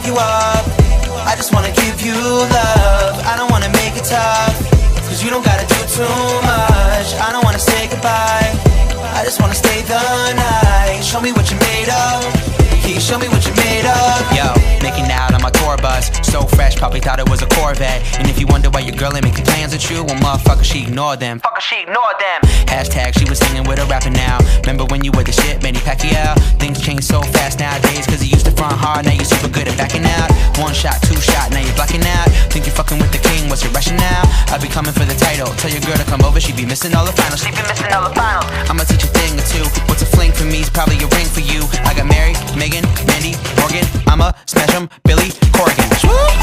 pick you up. I just wanna give you love. I don't wanna make it tough, cause you don't gotta do too much. I don't wanna say goodbye, I just wanna stay the night. Show me what you're made of. Can you show me what you're made of? Yo, making out on my tour bus, so fresh, probably thought it was a Corvette. And if you wonder why your girl ain't making plans with you, well, motherfucker, she ignored them. Hashtag she was hanging with a rapper now. Remember when you were the shit, Manny Pacquiao? Things change so fast nowadays, cause you used to front hard, now you're super good at backing out. One shot, two shot, now you're blacking out. Think you're fucking with the king, what's your rushing now? I'll be coming for the title, tell your girl to come over, she be missing all the finals. I'ma teach a thing or two. What's a fling for me is probably a ring for you. I got Mary, Megan, Mandy, Morgan, I'ma smash 'em, Billy Corgan. Woo!